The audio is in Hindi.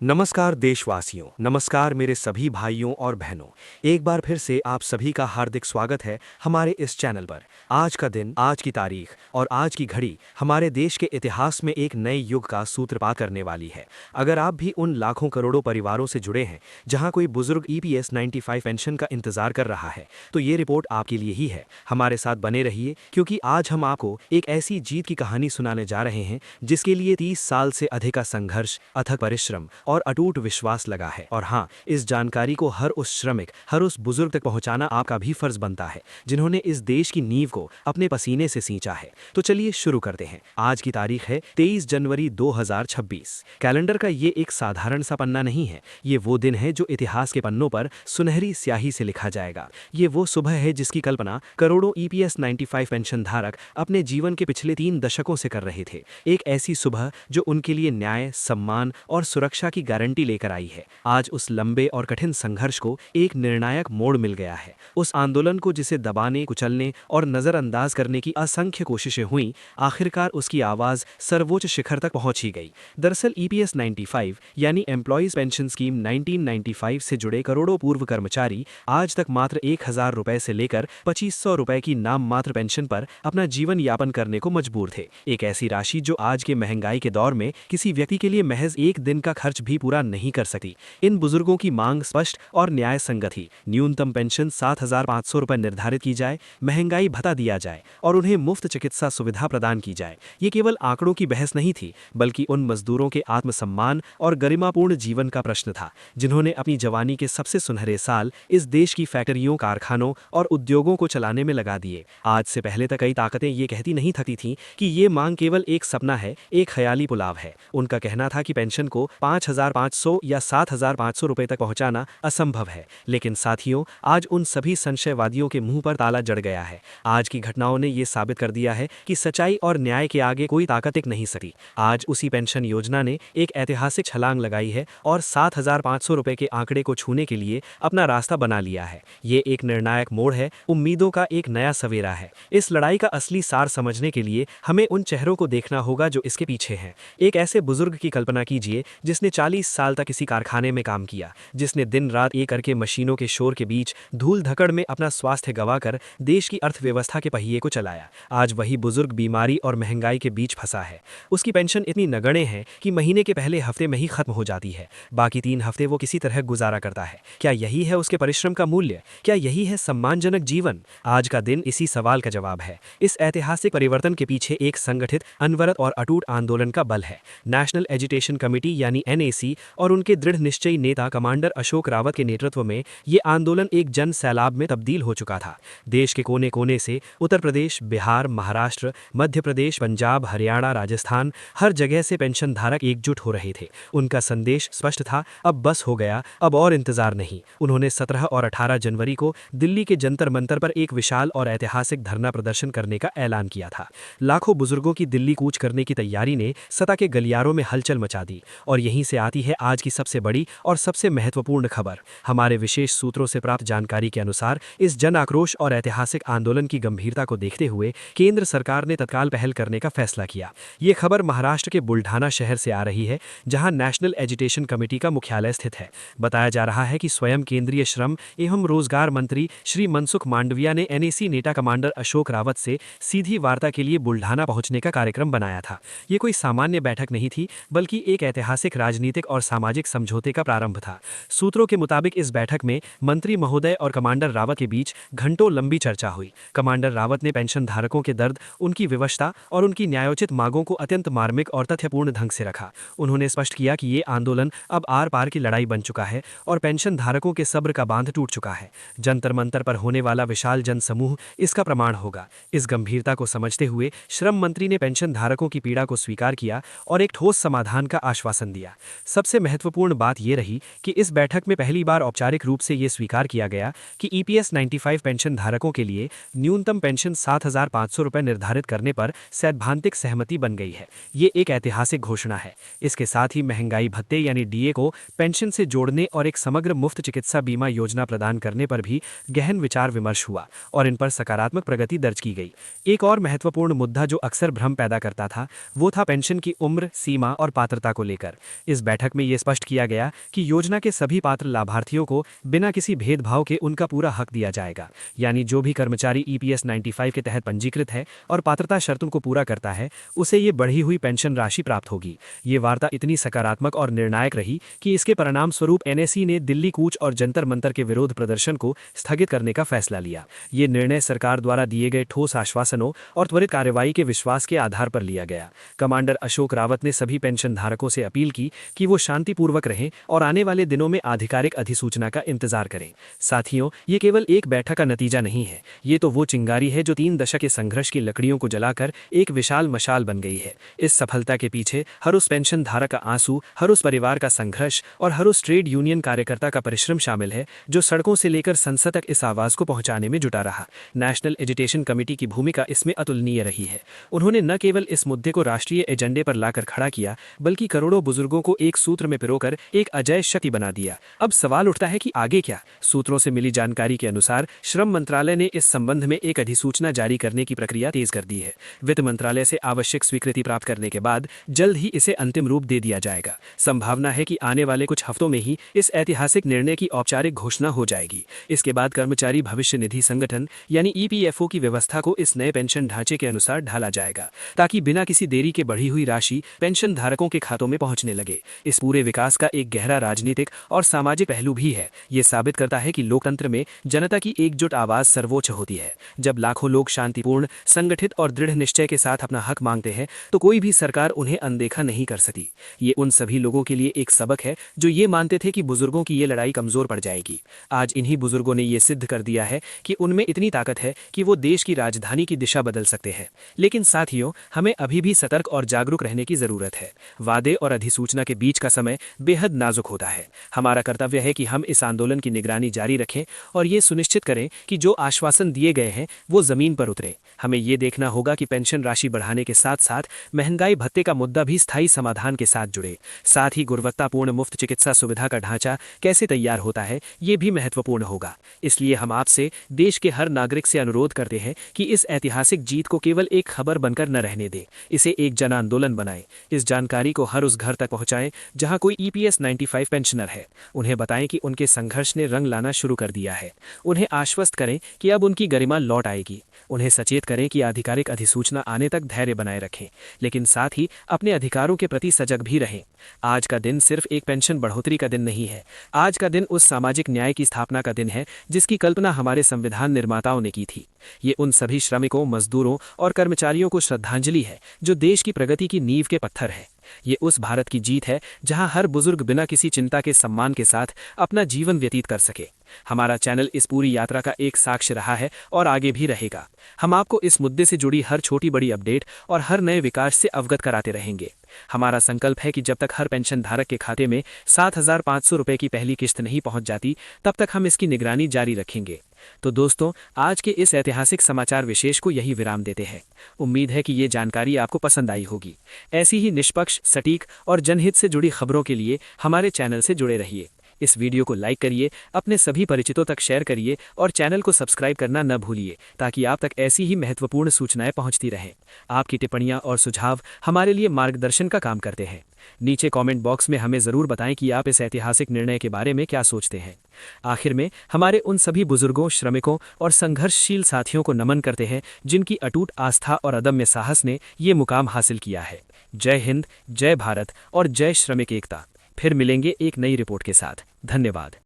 नमस्कार देशवासियों, नमस्कार मेरे सभी भाइयों और बहनों। एक बार फिर से आप सभी का हार्दिक स्वागत है हमारे इस चैनल पर। आज का दिन, आज की तारीख और आज की घड़ी हमारे देश के इतिहास में एक नए युग का सूत्रपात करने वाली है। अगर आप भी उन लाखों करोड़ों परिवारों से जुड़े हैं जहां कोई बुजुर्ग EPS 95 पेंशन का इंतजार कर रहा है, तो ये रिपोर्ट आपके लिए ही है। हमारे साथ बने रहिए, क्योंकि आज हम आपको एक ऐसी जीत की कहानी सुनाने जा रहे हैं जिसके लिए 30 साल से अधिक का संघर्ष, अथक परिश्रम और अटूट विश्वास लगा है। और हाँ, इस जानकारी को हर उस श्रमिक, हर उस बुजुर्ग तक पहुंचाना आपका भी फर्ज बनता है जिन्होंने इस देश की नींव को अपने पसीने से सींचा है। तो चलिए शुरू करते हैं। आज की तारीख है 23 जनवरी 2026। कैलेंडर का ये एक साधारण सा पन्ना नहीं है, ये वो दिन है जो इतिहास के पन्नों पर सुनहरी स्याही से लिखा जाएगा। ये वो सुबह है जिसकी कल्पना करोड़ों EPS 95 पेंशन धारक अपने जीवन के पिछले 3 दशकों से कर रहे थे। एक ऐसी सुबह जो उनके लिए न्याय, सम्मान और सुरक्षा की गारंटी लेकर आई है। आज उस लंबे और कठिन संघर्ष को एक निर्णायक मोड़ मिल गया है। उस आंदोलन को जिसे दबाने, कुचलने और नजरअंदाज करने की असंख्य कोशिशें हुईं, आखिरकार उसकी आवाज सर्वोच्च शिखर तक पहुंच ही गई। दरअसल EPS 95 यानी एम्प्लॉयज पेंशन स्कीम 1995 से जुड़े करोड़ों पूर्व कर्मचारी आज तक मात्र 1000 रुपए से लेकर 2500 रुपए की नाम मात्र पेंशन पर अपना जीवन यापन करने को मजबूर थे। एक ऐसी राशि जो आज के महंगाई के दौर में किसी व्यक्ति के लिए महज एक दिन का खर्च भी पूरा नहीं कर सकती। इन बुजुर्गों की मांग स्पष्ट और न्याय संगत थी। न्यूनतम पेंशन 7500 रुपए निर्धारित की जाए, महंगाई भत्ता दिया जाए और उन्हें मुफ्त चिकित्सा सुविधा प्रदान की जाए। ये केवल आंकड़ों की बहस नहीं थी, बल्कि उन मजदूरों के आत्मसम्मान और गरिमापूर्ण जीवन का प्रश्न था जिन्होंने अपनी जवानी के सबसे सुनहरे साल इस देश की फैक्ट्रियों, कारखानों और उद्योगों को चलाने में लगा दिए। आज से पहले तक कई ताकतें ये कहती नहीं थकती थीं कि ये मांग केवल एक सपना है, एक ख्याली पुलाव है। उनका कहना था कि पेंशन को 5500 या 7500 रुपए तक पहुंचाना असंभव है। लेकिन साथियों, आज उन सभी संशयवादियों के मुंह पर ताला जड़ गया है। आज की घटनाओं ने यह साबित कर दिया है कि सच्चाई और न्याय के आगे कोई ताकत टिक नहीं सकती। आज उसी पेंशन योजना ने एक ऐतिहासिक छलांग लगाई है और 7500 रुपए के आंकड़े को छूने के लिए अपना रास्ता बना लिया है। ये एक निर्णायक मोड़ है, उम्मीदों का एक नया सवेरा है। इस लड़ाई का असली सार समझने के लिए हमें उन चेहरों को देखना होगा जो इसके पीछे हैं। एक ऐसे बुजुर्ग की कल्पना कीजिए जिसने 40 साल तक किसी कारखाने में काम किया, जिसने दिन रात एक करके मशीनों के शोर के बीच धूल धकड़ में अपना स्वास्थ्य गंवाकर देश की अर्थव्यवस्था के पहिए को चलाया। आज वही बुजुर्ग बीमारी और महंगाई के बीच फंसा है। उसकी पेंशन इतनी नगण्य है कि महीने के पहले हफ्ते में ही खत्म हो जाती है। बाकी 3 हफ्ते वो किसी तरह गुजारा करता है। क्या यही है उसके परिश्रम का मूल्य? क्या यही है सम्मानजनक जीवन? आज का दिन इसी सवाल का जवाब है। इस ऐतिहासिक परिवर्तन के पीछे एक संगठित, अनवरत और अटूट आंदोलन का बल है। नेशनल एजिटेशन कमेटी यानी NAC और उनके दृढ़ निश्चयी नेता कमांडर अशोक रावत के नेतृत्व में ये आंदोलन एक जन सैलाब में तब्दील हो चुका था। देश के कोने कोने से उत्तर प्रदेश, बिहार, महाराष्ट्र, मध्य प्रदेश, पंजाब, हरियाणा, राजस्थान, हर जगह से पेंशन धारक एकजुट हो रहे थे। उनका संदेश स्पष्ट था, अब बस हो गया, अब और इंतजार नहीं। उन्होंने 17 और 18 जनवरी को दिल्ली के जंतर मंतर पर एक विशाल और ऐतिहासिक धरना प्रदर्शन करने का ऐलान किया था। लाखों बुजुर्गों की दिल्ली कूच करने की तैयारी ने सत्ता के गलियारों में हलचल मचा दी। और यहीं से आती है आज की सबसे बड़ी और सबसे महत्वपूर्ण खबर। हमारे विशेष सूत्रों से प्राप्त जानकारी के अनुसार इस जन आक्रोश और ऐतिहासिक आंदोलन की गंभीरता को देखते हुए केंद्र सरकार ने तत्काल पहल करने का फैसला किया। ये खबर महाराष्ट्र के बुल्ढाना शहर से आ रही है, जहां नेशनल एजिटेशन कमेटी का मुख्यालय स्थित है। बताया जा रहा है कि स्वयं केंद्रीय श्रम एवं रोजगार मंत्री श्री मनसुख मांडविया ने NAC नेता कमांडर अशोक रावत से सीधी वार्ता के लिए बुल्ढाना पहुंचने का कार्यक्रम बनाया था। ये कोई सामान्य बैठक नहीं थी, बल्कि एक ऐतिहासिक राजनीतिक और सामाजिक समझौते का प्रारंभ था। सूत्रों के मुताबिक इस बैठक में मंत्री महोदय और कमांडर रावत के बीच घंटों लंबी चर्चा हुई। कमांडर रावत ने पेंशन धारकों के दर्द, उनकी विवशता और उनकी न्यायोचित मांगों को अत्यंत मार्मिक और तथ्यपूर्ण ढंग से रखा। उन्होंने स्पष्ट किया कि ये आंदोलन अब आर पार की लड़ाई बन चुका है और पेंशन धारकों के सब्र का बांध टूट चुका है। जंतर मंतर पर होने वाला विशाल जनसमूह इसका प्रमाण होगा। इस गंभीरता को समझते हुए श्रम मंत्री ने पेंशन धारकों की पीड़ा को स्वीकार किया और एक ठोस समाधान का आश्वासन दिया। सबसे महत्वपूर्ण बात यह रही कि इस बैठक में पहली बार औपचारिक रूप से यह स्वीकार किया गया कि EPS 95 पेंशन धारकों के लिए न्यूनतम पेंशन 7500 रुपए निर्धारित करने पर सैद्धांतिक सहमति बन गई है। ये एक ऐतिहासिक घोषणा है। इसके साथ ही महंगाई भत्ते यानी DA को पेंशन से जोड़ने और एक समग्र मुफ्त चिकित्सा बीमा योजना प्रदान करने पर भी गहन विचार विमर्श हुआ और इन पर सकारात्मक प्रगति दर्ज की गई। एक और महत्वपूर्ण मुद्दा जो अक्सर भ्रम पैदा करता था, वो था पेंशन की उम्र, सीमा और पात्रता को लेकर। इस बैठक बैठक में ये स्पष्ट किया गया कि योजना के सभी पात्र लाभार्थियों को बिना किसी भेदभाव के उनका पूरा हक दिया जाएगा। यानी जो भी कर्मचारी EPS 95 के तहत पंजीकृत है और पात्रता शर्तों को पूरा करता है, उसे ये बढ़ी हुई पेंशन राशि प्राप्त होगी। ये वार्ता इतनी सकारात्मक और निर्णायक रही कि इसके परिणाम स्वरूप NSE ने दिल्ली कूच और जंतर मंतर के विरोध प्रदर्शन को स्थगित करने का फैसला लिया। ये निर्णय सरकार द्वारा दिए गए ठोस आश्वासनों और त्वरित कार्रवाई के विश्वास के आधार पर लिया गया। कमांडर अशोक रावत ने सभी पेंशन धारकों से अपील की कि वो शांतिपूर्वक रहें और आने वाले दिनों में आधिकारिक अधिसूचना का इंतजार करें। साथियों, ये केवल एक बैठक का नतीजा नहीं है, ये तो वो चिंगारी है जो 3 दशक के संघर्ष की लकड़ियों को जलाकर एक विशाल मशाल बन गई है। इस सफलता के पीछे हर उस पेंशन धारक का आंसू, हर उस परिवार का संघर्ष और हर उस ट्रेड यूनियन कार्यकर्ता का परिश्रम शामिल है जो सड़कों से लेकर संसद तक इस आवाज को पहुंचाने में जुटा रहा। नेशनल एजुटेशन कमेटी की भूमिका इसमें अतुलनीय रही है। उन्होंने न केवल इस मुद्दे को राष्ट्रीय एजेंडे पर लाकर खड़ा किया, बल्कि करोड़ों बुजुर्गों को एक सूत्र में पिरोकर एक अजेय शक्ति बना दिया। अब सवाल उठता है कि आगे क्या? सूत्रों से मिली जानकारी के अनुसार श्रम मंत्रालय ने इस संबंध में एक अधिसूचना जारी करने की प्रक्रिया तेज कर दी है। वित्त मंत्रालय से आवश्यक स्वीकृति प्राप्त करने के बाद जल्द ही इसे अंतिम रूप दे दिया जाएगा। संभावना है कि आने वाले कुछ हफ्तों में ही इस ऐतिहासिक निर्णय की औपचारिक घोषणा हो जाएगी। इसके बाद कर्मचारी भविष्य निधि संगठन यानी EPFO की व्यवस्था को इस नए पेंशन ढांचे के अनुसार ढाला जाएगा, ताकि बिना किसी देरी के बढ़ी हुई राशि पेंशन धारकों के खातों में पहुंचने लगे। इस पूरे विकास का एक गहरा राजनीतिक और सामाजिक पहलू भी है। ये साबित करता है कि लोकतंत्र में जनता की एकजुट आवाज सर्वोच्च होती है। जब लाखों लोग शांतिपूर्ण, संगठित और दृढ़ निश्चय के साथ अपना हक मांगते हैं, तो कोई भी सरकार उन्हें अनदेखा नहीं कर सकती। ये उन सभी लोगों के लिए एक सबक है जो ये मानते थे कि बुजुर्गों की ये लड़ाई कमजोर पड़ जाएगी। आज इन्हीं बुजुर्गों ने ये सिद्ध कर दिया है कि उनमें इतनी ताकत है कि वो देश की राजधानी की दिशा बदल सकते हैं। लेकिन साथियों, हमें अभी भी सतर्क और जागरूक रहने की जरूरत है। वादे और अधिसूचना के बीच का समय बेहद नाजुक होता है। हमारा कर्तव्य है कि हम इस आंदोलन की निगरानी जारी रखें और ये सुनिश्चित करें कि जो आश्वासन दिए गए हैं वो जमीन पर उतरे। हमें ये देखना होगा कि पेंशन राशि बढ़ाने के साथ साथ महंगाई भत्ते का मुद्दा भी स्थायी समाधान के साथ जुड़े। साथ ही गुणवत्तापूर्ण मुफ्त चिकित्सा सुविधा का ढांचा कैसे तैयार होता है, ये भी महत्वपूर्ण होगा। इसलिए हम आपसे, देश के हर नागरिक से अनुरोध करते हैं कि इस ऐतिहासिक जीत को केवल एक खबर बनकर न रहने दें, इसे एक जन आंदोलन बनाएं। इस जानकारी को हर उस घर तक पहुंचाएं जहां कोई EPS 95 पेंशनर है। उन्हें बताएं कि उनके संघर्ष ने रंग लाना शुरू कर दिया है। उन्हें आश्वस्त करें कि अब उनकी गरिमा लौट आएगी। उन्हें सचेत करें कि आधिकारिक अधिसूचना आने तक धैर्य बनाए रखें, लेकिन साथ ही अपने अधिकारों के प्रति सजग भी रहें। आज का दिन सिर्फ एक पेंशन बढ़ोतरी का दिन नहीं है। आज का दिन उस सामाजिक न्याय की स्थापना का दिन है जिसकी कल्पना हमारे संविधान निर्माताओं ने की थी। ये उन सभी श्रमिकों, मजदूरों और कर्मचारियों को श्रद्धांजलि है जो देश की प्रगति की नींव के पत्थर है। ये उस भारत की जीत है जहां हर बुजुर्ग बिना किसी चिंता के सम्मान के साथ अपना जीवन व्यतीत कर सके। हमारा चैनल इस पूरी यात्रा का एक साक्ष्य रहा है और आगे भी रहेगा। हम आपको इस मुद्दे से जुड़ी हर छोटी बड़ी अपडेट और हर नए विकास से अवगत कराते रहेंगे। हमारा संकल्प है कि जब तक हर पेंशन धारक के खाते में 7,500 रुपए की पहली किस्त नहीं पहुंच जाती, तब तक हम इसकी निगरानी जारी रखेंगे। तो दोस्तों, आज के इस ऐतिहासिक समाचार विशेष को यही विराम देते हैं। उम्मीद है कि ये जानकारी आपको पसंद आई होगी। ऐसी ही निष्पक्ष, सटीक और जनहित से जुड़ी खबरों के लिए हमारे चैनल से जुड़े रहिए। इस वीडियो को लाइक करिए, अपने सभी परिचितों तक शेयर करिए और चैनल को सब्सक्राइब करना न भूलिए, ताकि आप तक ऐसी ही महत्वपूर्ण सूचनाएं पहुंचती रहें। आपकी टिप्पणियां और सुझाव हमारे लिए मार्गदर्शन का काम करते हैं। नीचे कमेंट बॉक्स में हमें ज़रूर बताएं कि आप इस ऐतिहासिक निर्णय के बारे में क्या सोचते हैं। आखिर में हमारे उन सभी बुजुर्गों, श्रमिकों और संघर्षशील साथियों को नमन करते हैं जिनकी अटूट आस्था और अदम्य साहस ने ये मुकाम हासिल किया है। जय हिंद, जय भारत और जय श्रमिक एकता। फिर मिलेंगे एक नई रिपोर्ट के साथ। धन्यवाद।